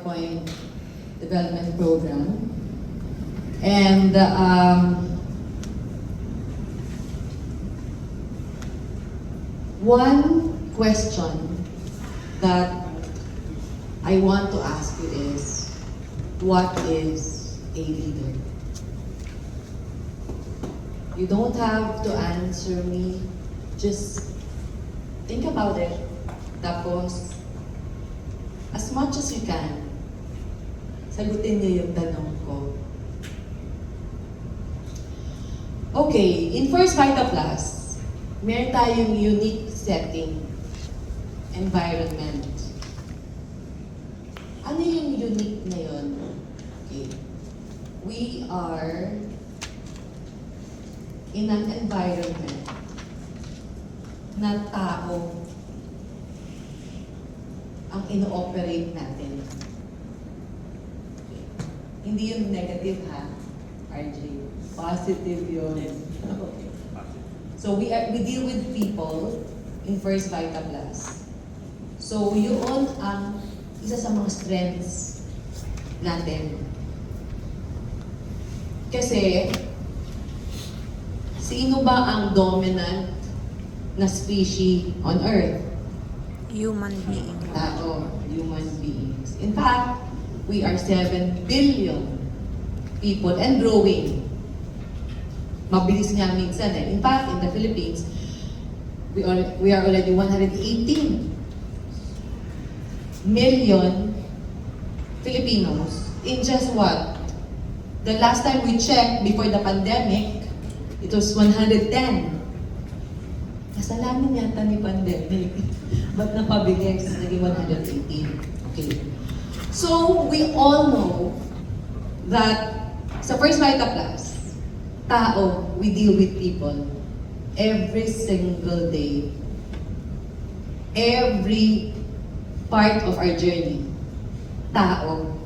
PowerPoint development program. And one question that I want to ask you is, what is a leader? You don't have to answer me, just think about it. Tapos, as much as you can, sagutin niyo yung tanong ko. Okay, in First Vita Plus, meron tayong unique setting, environment. Ano yung unique na yun? Okay. We are in an environment na tao ang ino-operate natin. Okay. Hindi yung negative ha, RJ. Positive yun. Okay. So we deal with people in First Vita Plus. So yun ang isa sa mga strengths natin. Kasi, sino ba ang dominant na species on Earth? Human being. Tao, human beings. In fact, we are 7 billion people and growing. Mabilis nga minsan eh. In fact, in the Philippines, we are already 118 million Filipinos in just what? The last time we checked before the pandemic, it was 110. Kasalanan yata ni pandemic. Ba't napabilis? Naging 118. Okay. So, we all know that sa First Vita Plus, tao, we deal with people every single day. Every part of our journey, tao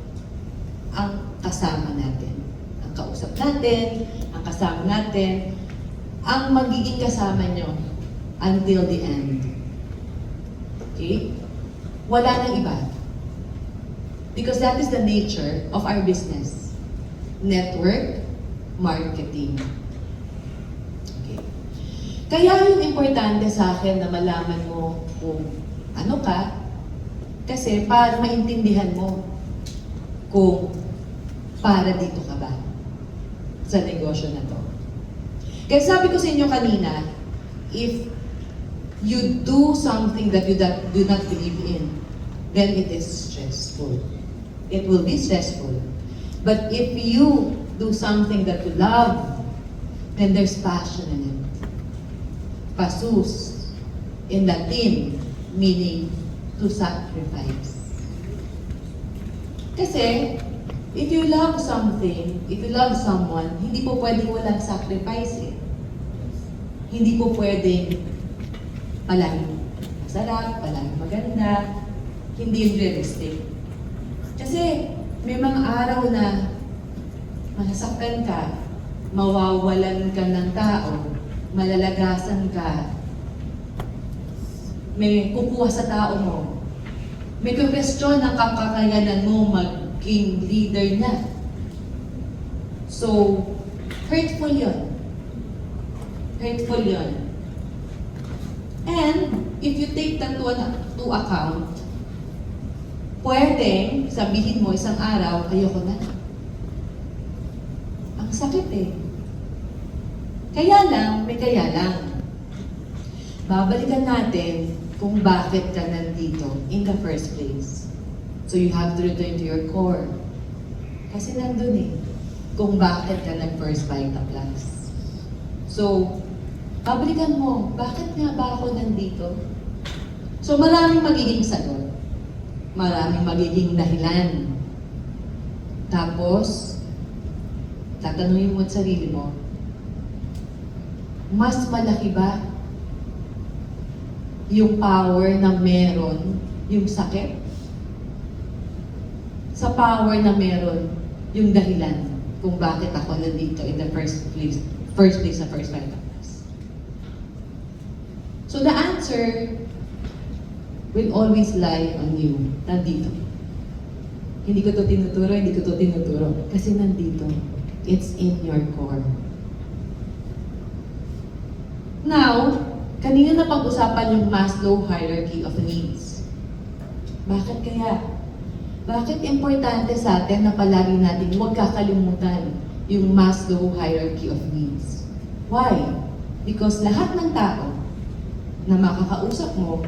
ang kasama natin. Ang kausap natin, ang kasama natin, ang magiging kasama nyo until the end. Okay? Wala nang iba. Because that is the nature of our business. Network marketing. Okay. Kaya yung importante sa akin na malaman mo kung ano ka, kasi para maintindihan mo kung para dito ka ba sa negosyo na to. Kaya sabi ko sa inyo kanina, if you do something that you do not believe in, then it is stressful. It will be stressful. But if you do something that you love, then there's passion in it. Pasus, in Latin, meaning to sacrifice. Kasi, if you love something, if you love someone, hindi po pwedeng walang sacrifice eh. Hindi po pwedeng palaging masarap, palaging maganda, hindi yung realistic. Kasi, may mga araw na masasaktan ka, mawawalan ka ng tao, malalagasan ka, may kukuha sa tao mo, may question ang kakakayanan mo maging leader na. So, hurtful yun. Hurtful yun. And, if you take that to account, pwedeng sabihin mo isang araw, ayoko na. Ang sakit eh. Kaya lang, may kaya lang. Babalikan natin kung bakit ka nandito in the first place. So you have to return to your core. Kasi nandun eh, kung bakit ka nag-First Vita Plus. So, babalikan mo, bakit nga ba ako nandito? So maraming magiging sagot. Maraming magiging dahilan. Tapos, tatanungin mo at sarili mo, mas malaki ba yung power na meron yung sakit? Sa power na meron yung dahilan kung bakit ako nandito in the first place sa First Vita Plus. So the answer will always lie on you. Nandito. Hindi ko to tinuturo. Kasi nandito. It's in your core. Now, kanina na pag-usapan yung Maslow hierarchy of needs. Bakit kaya? Bakit importante sa atin na palagi natin huwag kakalimutan yung Maslow hierarchy of needs? Why? Because lahat ng tao na makakausap mo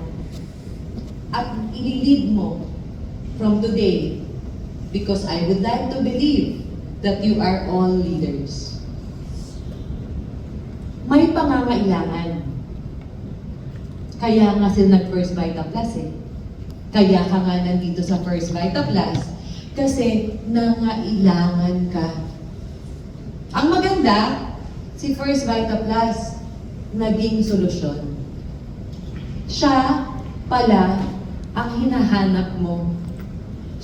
at ililid mo from today, because I would like to believe that you are all leaders. May pangangailangan. Kaya nga sila nag-First Vita Plus eh. Kaya ka nga nandito sa First Vita Plus kasi nangailangan ka. Ang maganda, si First Vita Plus naging solusyon. Siya pala ang hinahanap mo.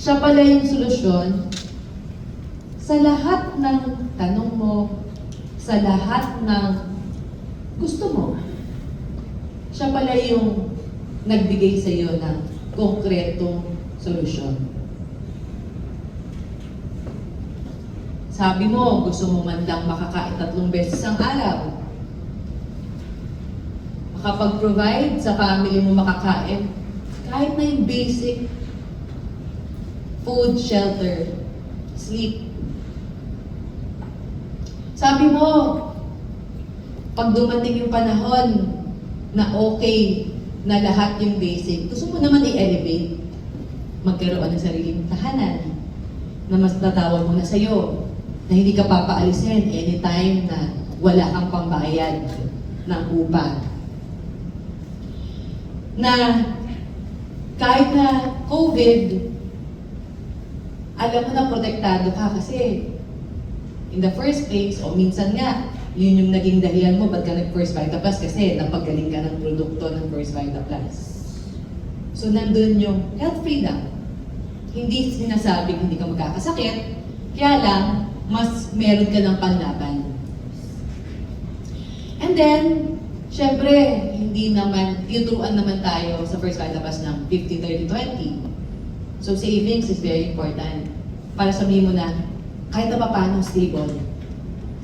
Siya pala yung solusyon sa lahat ng tanong mo, sa lahat ng gusto mo. Siya pala yung nagbigay sa iyo ng konkretong solusyon. Sabi mo, gusto mo man lang makakain 3 beses ang araw. Makapag-provide sa family mo makakain kahit na yung basic food, shelter, sleep. Sabi mo, pag dumating yung panahon na okay na lahat yung basic, gusto mo naman i-elevate. Magkaroon ng sariling tahanan na mas tatawag mo na sa'yo, na hindi ka papaalisin anytime na wala kang pambayad ng upa. Na kahit na COVID, alam mo na protektado ka kasi in the first place, o minsan nga, yun yung naging dahilan mo ba't ka nag-First Vita Plus kasi napagaling ka ng produkto ng First Vita Plus. So nandun yung health freedom. Hindi sinasabing hindi ka magkakasakit, kaya lang, mas meron ka ng panlaban. And then, syempre, hindi naman, tinuturuan naman tayo sa First Vita Plus ng 50-30-20. So savings is very important. Para sabihin mo na, kahit na paano stable.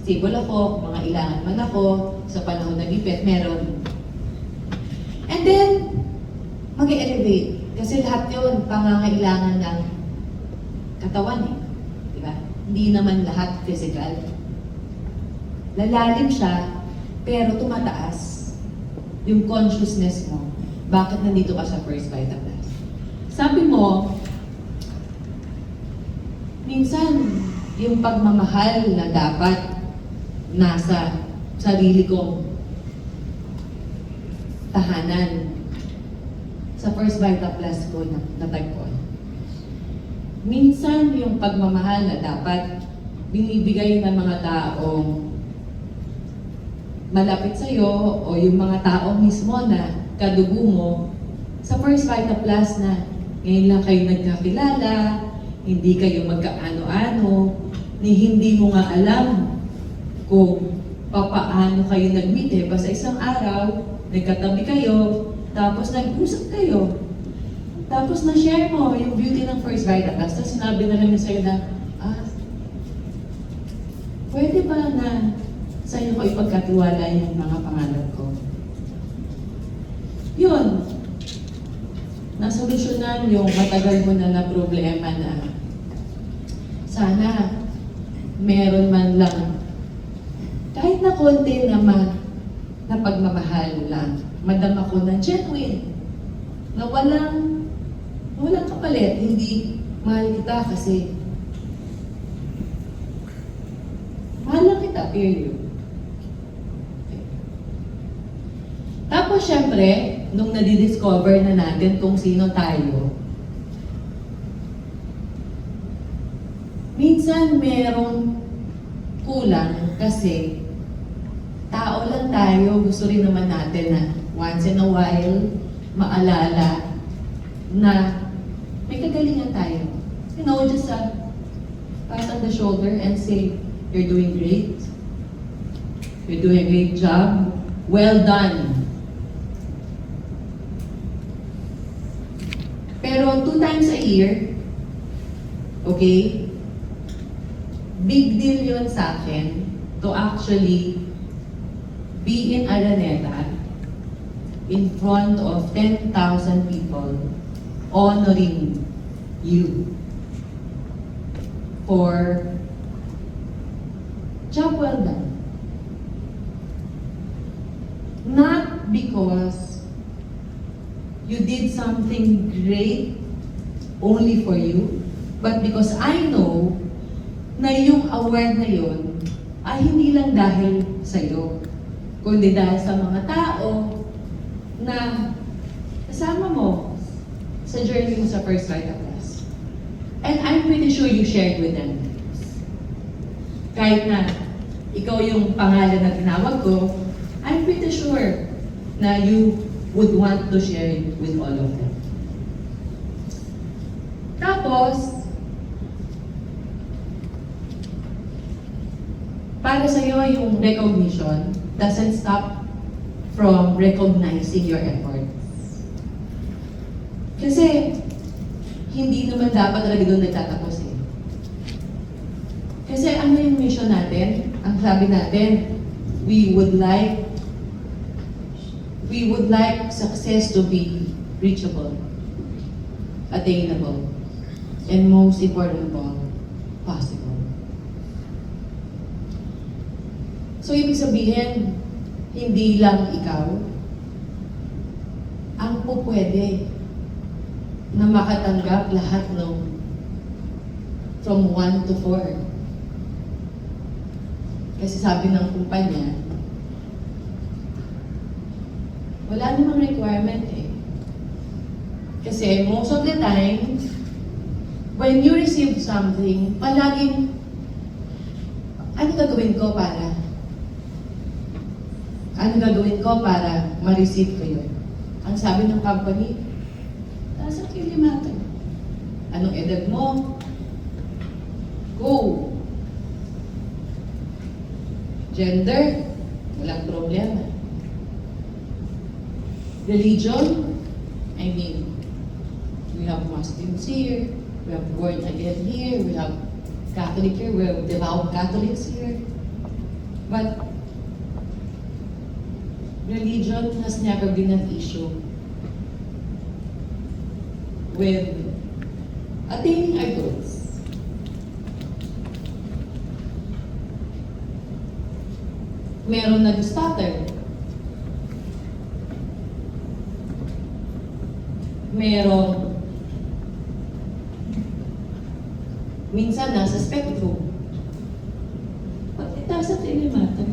Stable ako, mga ilangan man ako, sa panahon na gipit, meron. And then, mag-elevate. Kasi lahat yun, pangangailangan ng katawan eh. Diba? Hindi naman lahat physical. Lalalim siya, pero tumataas yung consciousness mo. Bakit nandito ka sa First Vita Plus? Sabi mo, minsan, yung pagmamahal na dapat nasa sarili kong tahanan sa First Vita Plus ko na natagpuan. Minsan yung pagmamahal na dapat binibigay ng mga taong malapit sa'yo o yung mga tao mismo na kadugo mo sa First Vita Plus na ngayon lang kayo nagkakilala, hindi kayo magkaano-ano, ni hindi mo nga alam kung papaano kayo nag-meet eh. Basta isang araw, nagkatabi kayo, tapos nag-usap kayo. Tapos na-share mo yung beauty ng First Vita Plus. Tapos sinabi na lang niya sa'yo na, pwede ba na sa'yo ko ipagkatiwala yung mga pangarap ko? Yun. Nasolusyonan yung matagal mo na problema na sana meron man lang kahit na konti naman na pagmamahal lang. Madama ko na genuine. Na walang kapalit. Hindi mahal kita kasi mahal lang kita, period. Okay. Tapos syempre, nung nadidiscover na natin kung sino tayo, minsan merong kulang kasi tao lang tayo, gusto rin naman natin na once in a while, maalala na may kagalingan tayo. You know, just pat on the shoulder and say, you're doing great. You're doing a great job. Well done. Pero 2 times a year, Okay? Big deal yun sa akin to actually be in Araneta in front of 10,000 people honoring you for job well done. Not because you did something great only for you, but because I know na yung award na yun ay hindi lang dahil sa'yo, kundi dahil sa mga tao na kasama mo sa journey mo sa First Right of Class. And I'm pretty sure you shared with them. Kahit na ikaw yung pangalan na tinawag ko, I'm pretty sure na you would want to share it with all of them. Tapos, para sa'yo yung recognition doesn't stop from recognizing your efforts. Kasi, hindi naman dapat talaga doon nagtatapos eh. Kasi ano yung mission natin? Ang sabi natin, we would like success to be reachable, attainable, and most important of all, possible. So, ibig sabihin, hindi lang ikaw ang pupwede na makatanggap lahat ng from 1 to 4. Kasi sabi ng kumpanya, wala namang requirement eh. Kasi most of the time, when you receive something, palaging, ano gagawin ko para ma-receive ko yun? Ang sabi ng company, nasa kilimata. Anong edad mo? Go! Gender? Walang problema. Religion? I mean, we have Muslims here, we have born again here, we have Catholic here, we have devout Catholics here. But religion has never been an issue with attaining our goals. Meron nag-stutter. Merong minsan nasa spectrum. But it doesn't really matter.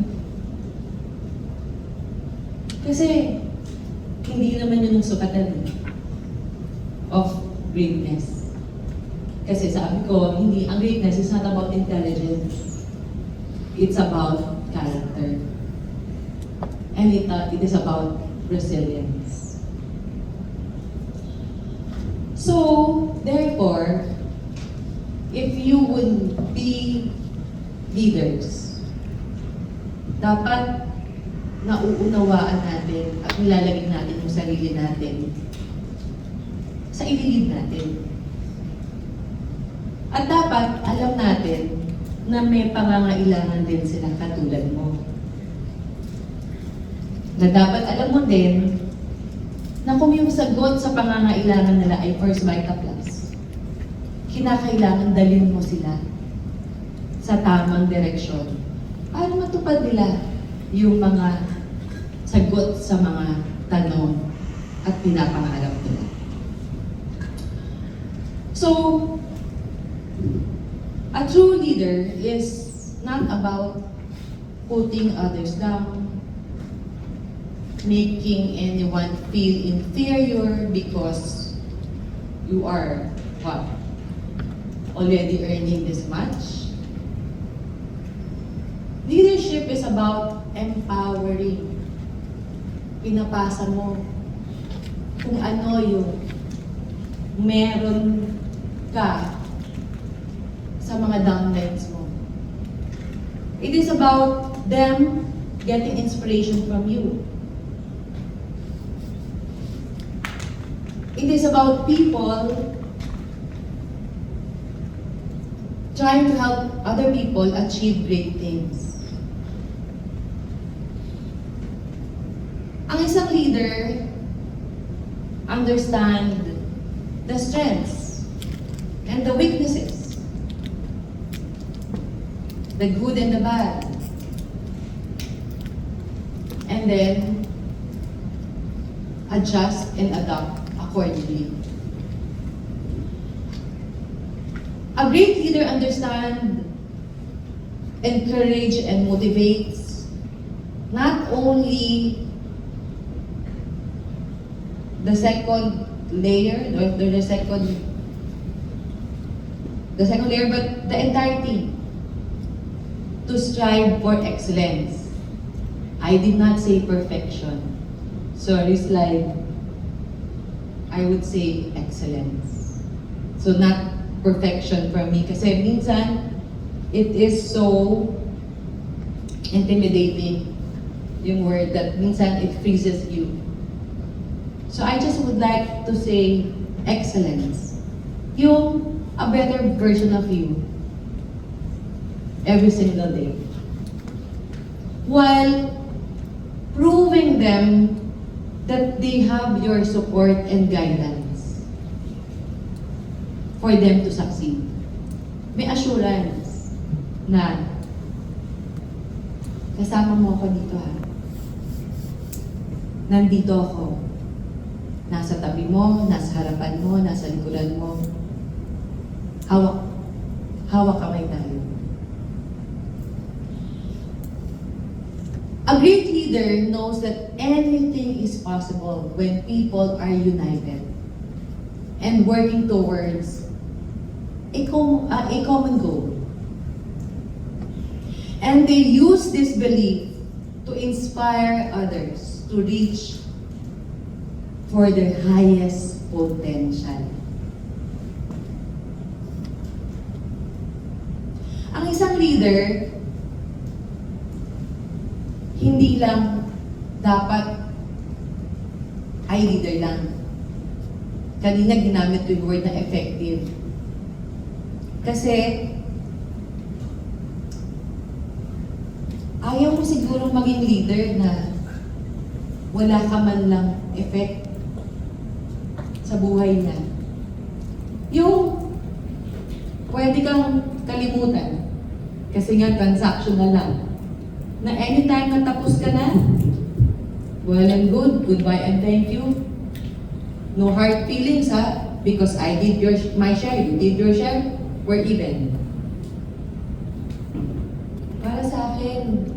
Kasi hindi naman yun ang sukatan of greatness. Kasi sabi ko, hindi, ang greatness is not about intelligence. It's about character. And it is about resilience. So, therefore, if you would be leaders, dapat nauunawaan natin at nilalagay natin yung sarili natin sa ililid natin. At dapat alam natin na may pangangailangan din sila katulad mo. Na dapat alam mo din na kung yung sagot sa pangangailangan nila ay First Vita Plus, kinakailangan dalhin mo sila sa tamang direksyon para matupad nila yung mga sagot sa mga tanong at pinapangarap nila. So, a true leader is not about putting others down, making anyone feel inferior because you are, what, already earning this much. Leadership is about empowering. Pinapasa mo kung ano yung meron ka sa mga downlines mo. It is about them getting inspiration from you. It is about people trying to help other people achieve great things. Ang isang leader understand the strengths and the weaknesses, the good and the bad, and then adjust and adapt accordingly. A great leader understands, encourages, and motivates not only the second layer, or the second layer, but the entire team to strive for excellence. I did not say perfection. Sorry, slide. I would say excellence. So not perfection for me. Kasi minsan, it is so intimidating yung word that minsan it freezes you. So I just would like to say excellence. Yung a better version of you every single day. While proving them that they have your support and guidance for them to succeed. May assurance na kasama mo ako dito ha. Nandito ako. Nasa tabi mo, nasa harapan mo, nasa likuran mo. Hawak kamay tayo. A great leader knows that anything is possible when people are united and working towards a common goal. And they use this belief to inspire others to reach for their highest potential. Ang isang leader, hindi lang dapat ay leader lang. Kanina ginamit ko yung word na effective. Kasi ayaw mo siguro maging leader na wala ka man lang effect sa buhay niya. Yung pwede kang kalimutan kasi nga transactional lang. Na anytime na tapos ka na, well and good, goodbye and thank you. No hard feelings ha, because I did my share, you did your share, we're even. Para sa akin,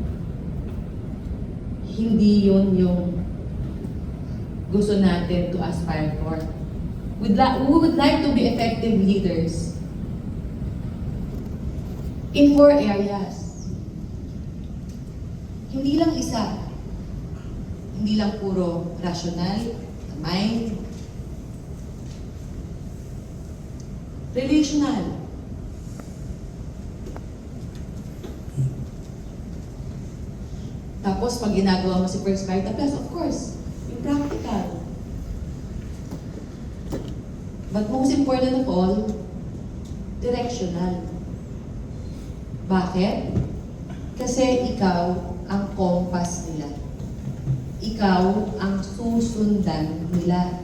hindi yun yung gusto natin to aspire for. We would like to be effective leaders in 4 areas. Hindi lang isa. Hindi lang puro rational, mind, relational. Tapos pag ginagawa mo si First Caritas, of course, yung practical. But most important of all, directional. Bakit? Kasi ikaw ang compass nila. Ikaw ang susundan nila.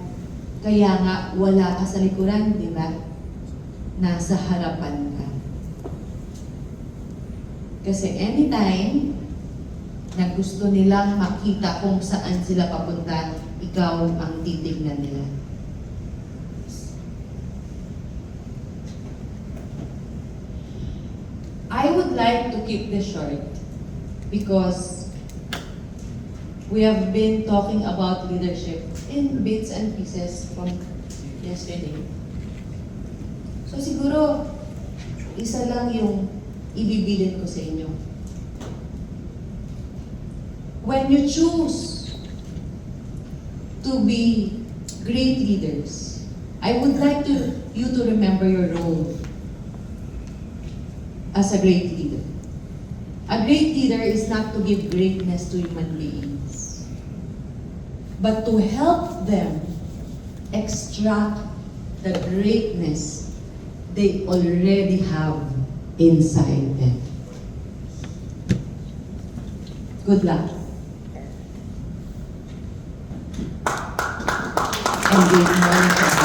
Kaya nga, wala ka sa likuran, di ba? Nasa harapan ka. Kasi anytime na gusto nilang makita kung saan sila papunta, ikaw ang titignan nila. I would like to keep this short because we have been talking about leadership in bits and pieces from yesterday. So siguro, isa lang yung ibibilin ko sa inyo. When you choose to be great leaders, I would like you to remember your role as a great leader. A great leader is not to give greatness to human beings, but to help them extract the greatness they already have inside them. Good luck. And good morning.